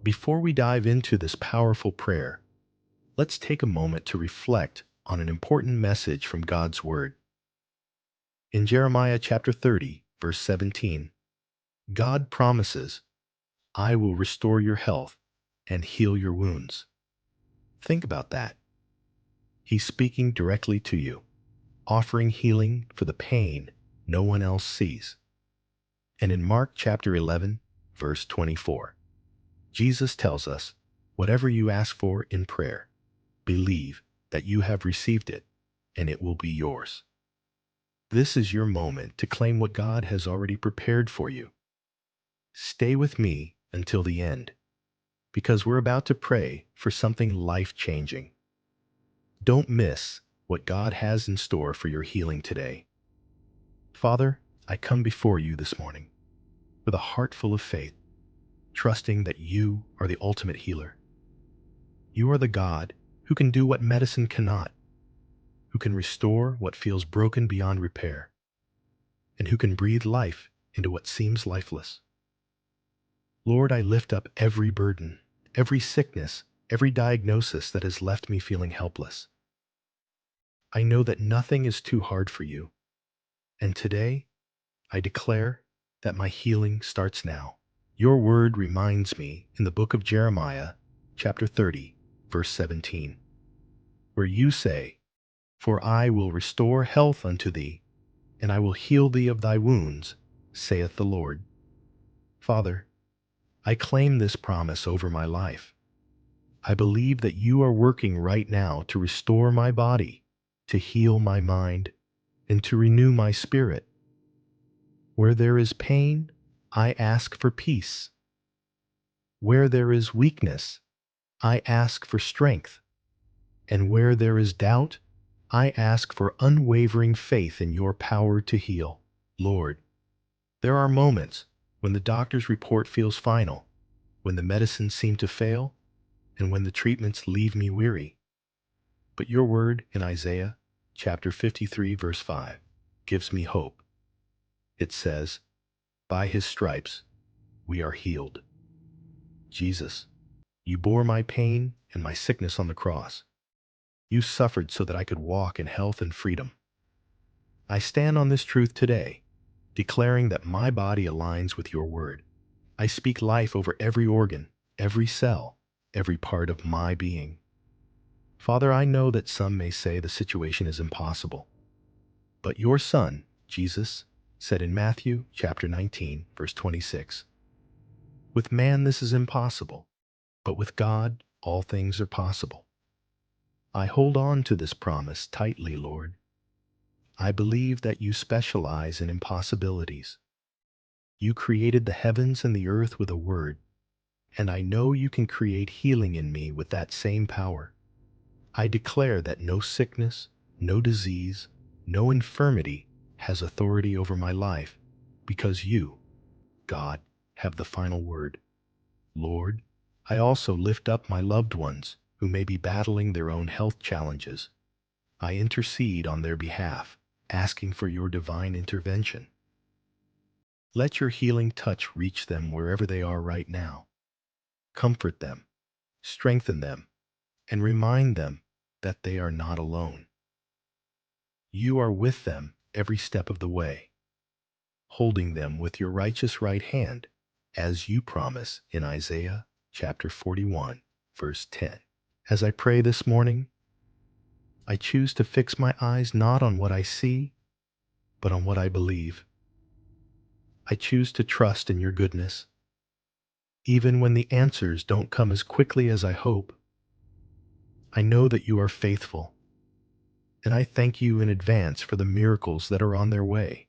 Before we dive into this powerful prayer, let's take a moment to reflect on an important message from God's Word. In Jeremiah chapter 30, verse 17, God promises, "I will restore your health and heal your wounds." Think about that. He's speaking directly to you, offering healing for the pain no one else sees. And in Mark chapter 11, verse 24, Jesus tells us, "Whatever you ask for in prayer, believe that you have received it, and it will be yours." This is your moment to claim what God has already prepared for you. Stay with me until the end, because we're about to pray for something life-changing. Don't miss what God has in store for your healing today. Father, I come before you this morning with a heart full of faith, trusting that you are the ultimate healer. You are the God who can do what medicine cannot, who can restore what feels broken beyond repair, and who can breathe life into what seems lifeless. Lord, I lift up every burden, every sickness, every diagnosis that has left me feeling helpless. I know that nothing is too hard for you, and today I declare that my healing starts now. Your word reminds me in the book of Jeremiah, chapter 30, verse 17, where you say, "For I will restore health unto thee, and I will heal thee of thy wounds, saith the Lord." Father, I claim this promise over my life. I believe that you are working right now to restore my body, to heal my mind, and to renew my spirit. Where there is pain, I ask for peace. Where there is weakness, I ask for strength. And where there is doubt, I ask for unwavering faith in your power to heal. Lord, there are moments when the doctor's report feels final, when the medicines seem to fail, and when the treatments leave me weary. But your word in Isaiah chapter 53, verse 5, gives me hope. It says, "By his stripes we are healed." Jesus, you bore my pain and my sickness on the cross. You suffered so that I could walk in health and freedom. I stand on this truth today, declaring that my body aligns with your word. I speak life over every organ, every cell, every part of my being. Father, I know that some may say the situation is impossible, but your Son, Jesus, said in Matthew chapter 19, verse 26, "With man this is impossible, but with God all things are possible." I hold on to this promise tightly, Lord. I believe that you specialize in impossibilities. You created the heavens and the earth with a word, and I know you can create healing in me with that same power. I declare that no sickness, no disease, no infirmity has authority over my life, because you, God, have the final word. Lord, I also lift up my loved ones who may be battling their own health challenges. I intercede on their behalf, asking for your divine intervention. Let your healing touch reach them wherever they are right now. Comfort them, strengthen them, and remind them that they are not alone. You are with them every step of the way, holding them with your righteous right hand, as you promise in Isaiah chapter 41, verse 10. As I pray this morning, I choose to fix my eyes not on what I see, but on what I believe. I choose to trust in your goodness, even when the answers don't come as quickly as I hope. I know that you are faithful, and I thank you in advance for the miracles that are on their way.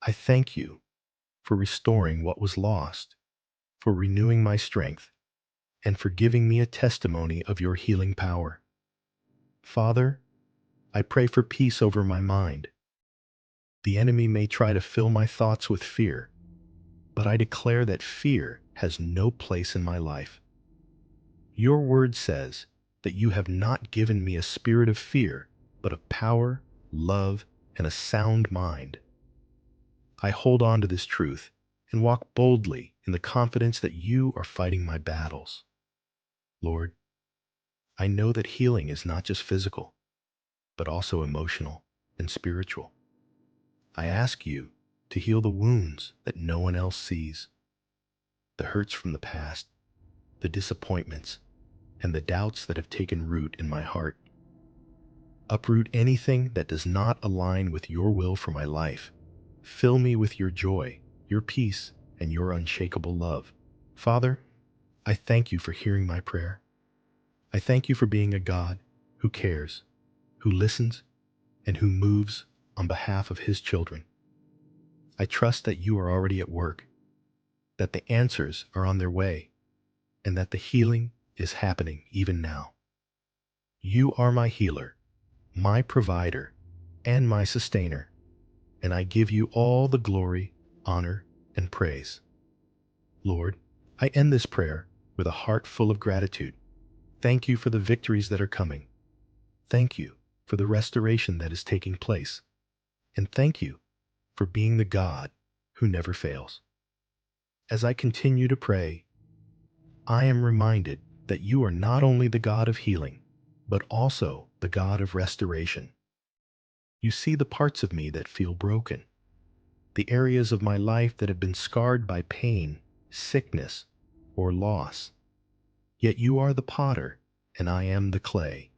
I thank you for restoring what was lost, for renewing my strength, and for giving me a testimony of your healing power. Father, I pray for peace over my mind. The enemy may try to fill my thoughts with fear, but I declare that fear has no place in my life. Your word says that you have not given me a spirit of fear, but of power, love, and a sound mind. I hold on to this truth and walk boldly in the confidence that you are fighting my battles. Lord, I know that healing is not just physical, but also emotional and spiritual. I ask you to heal the wounds that no one else sees, the hurts from the past, the disappointments, and the doubts that have taken root in my heart. Uproot anything that does not align with your will for my life. Fill me with your joy, your peace, and your unshakable love. Father, I thank you for hearing my prayer. I thank you for being a God who cares, who listens, and who moves on behalf of his children. I trust that you are already at work, that the answers are on their way, and that the healing is happening even now. You are my healer, my provider, and my sustainer, and I give you all the glory, honor, and praise. Lord, I end this prayer with a heart full of gratitude. Thank you for the victories that are coming. Thank you for the restoration that is taking place. And thank you for being the God who never fails. As I continue to pray, I am reminded that you are not only the God of healing, but also the God of restoration. You see the parts of me that feel broken, the areas of my life that have been scarred by pain, sickness, or loss. Yet you are the potter, and I am the clay.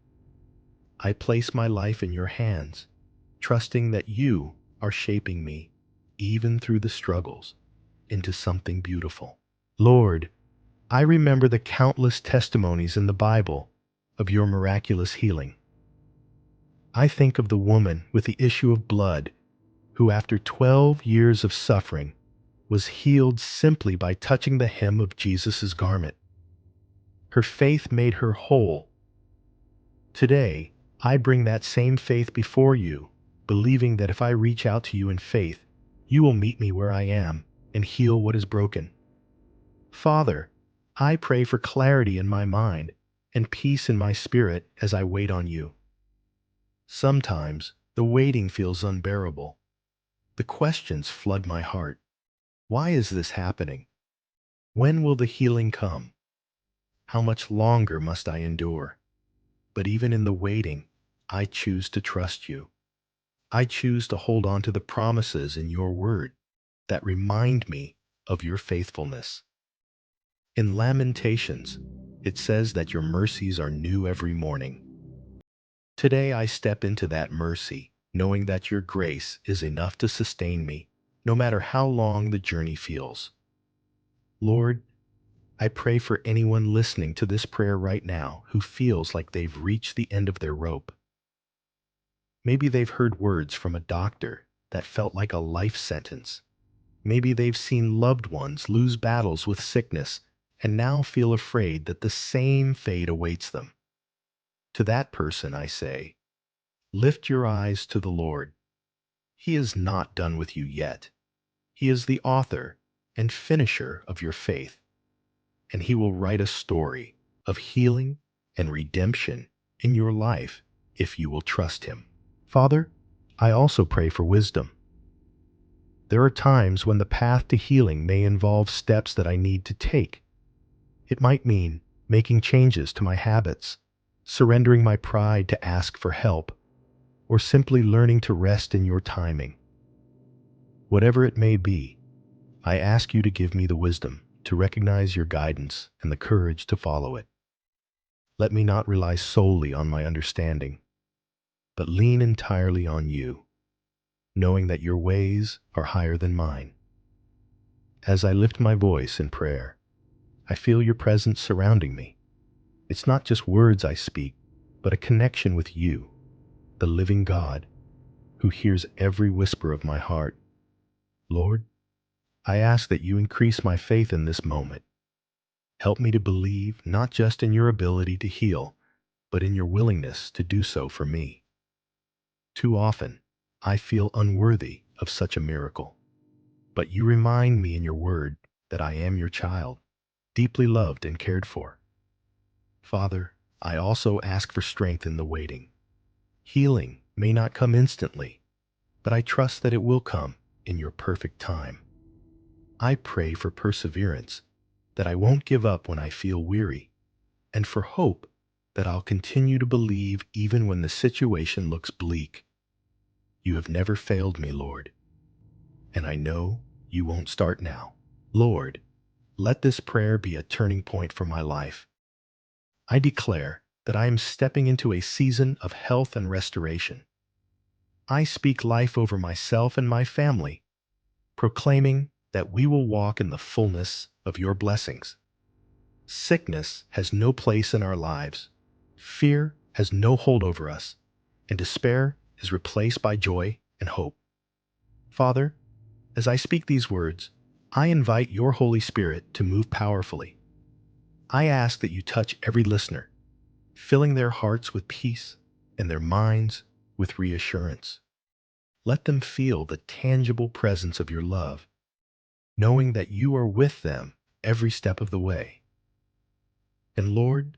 I place my life in your hands, trusting that you are shaping me, even through the struggles, into something beautiful. Lord, I remember the countless testimonies in the Bible of your miraculous healing. I think of the woman with the issue of blood who, after 12 years of suffering, was healed simply by touching the hem of Jesus' garment. Her faith made her whole. Today, I bring that same faith before you, believing that if I reach out to you in faith, you will meet me where I am and heal what is broken. Father, I pray for clarity in my mind and peace in my spirit as I wait on you. Sometimes the waiting feels unbearable. The questions flood my heart. Why is this happening? When will the healing come? How much longer must I endure? But even in the waiting, I choose to trust you. I choose to hold on to the promises in your word that remind me of your faithfulness. In Lamentations, it says that your mercies are new every morning. Today I step into that mercy, knowing that your grace is enough to sustain me, no matter how long the journey feels. Lord, I pray for anyone listening to this prayer right now who feels like they've reached the end of their rope. Maybe they've heard words from a doctor that felt like a life sentence. Maybe they've seen loved ones lose battles with sickness and now feel afraid that the same fate awaits them. To that person, I say, lift your eyes to the Lord. He is not done with you yet. He is the author and finisher of your faith, and He will write a story of healing and redemption in your life if you will trust Him. Father, I also pray for wisdom. There are times when the path to healing may involve steps that I need to take. It might mean making changes to my habits, surrendering my pride to ask for help, or simply learning to rest in your timing. Whatever it may be, I ask you to give me the wisdom to recognize your guidance and the courage to follow it. Let me not rely solely on my understanding, but lean entirely on you, knowing that your ways are higher than mine. As I lift my voice in prayer, I feel your presence surrounding me. It's not just words I speak, but a connection with you, the living God, who hears every whisper of my heart. Lord, I ask that you increase my faith in this moment. Help me to believe not just in your ability to heal, but in your willingness to do so for me. Too often, I feel unworthy of such a miracle, but you remind me in your word that I am your child, deeply loved and cared for. Father, I also ask for strength in the waiting. Healing may not come instantly, but I trust that it will come in your perfect time. I pray for perseverance, that I won't give up when I feel weary, and for hope, that I'll continue to believe even when the situation looks bleak. You have never failed me, Lord, and I know you won't start now. Lord, let this prayer be a turning point for my life. I declare that I am stepping into a season of health and restoration. I speak life over myself and my family, proclaiming that we will walk in the fullness of your blessings. Sickness has no place in our lives. Fear has no hold over us, and despair is replaced by joy and hope. Father, as I speak these words, I invite your Holy Spirit to move powerfully. I ask that you touch every listener, filling their hearts with peace and their minds with reassurance. Let them feel the tangible presence of your love, knowing that you are with them every step of the way. And Lord,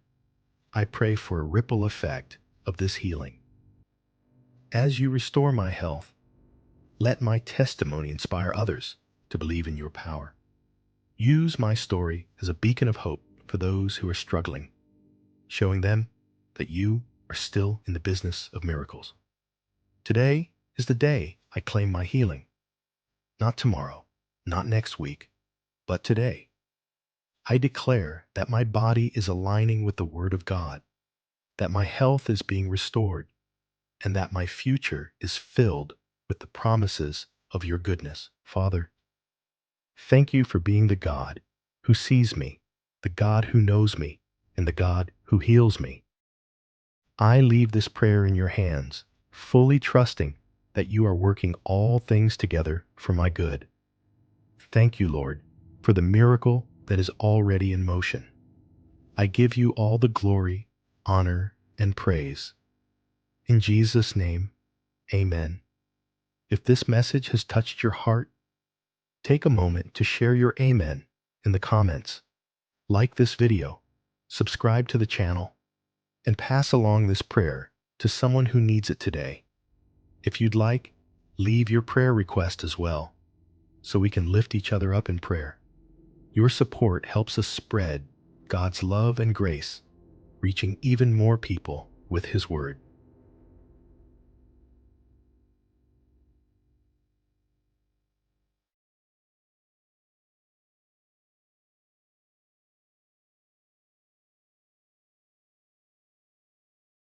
I pray for a ripple effect of this healing. As you restore my health, let my testimony inspire others to believe in your power. Use my story as a beacon of hope for those who are struggling, showing them that you are still in the business of miracles. Today is the day I claim my healing. Not tomorrow, not next week, but today. I declare that my body is aligning with the Word of God, that my health is being restored, and that my future is filled with the promises of your goodness. Father, thank you for being the God who sees me, the God who knows me, and the God who heals me. I leave this prayer in your hands, fully trusting that you are working all things together for my good. Thank you, Lord, for the miracle that is already in motion. I give you all the glory, honor, and praise. In Jesus' name, amen. If this message has touched your heart, take a moment to share your amen in the comments. Like this video, subscribe to the channel, and pass along this prayer to someone who needs it today. If you'd like, leave your prayer request as well, so we can lift each other up in prayer. Your support helps us spread God's love and grace, reaching even more people with His Word.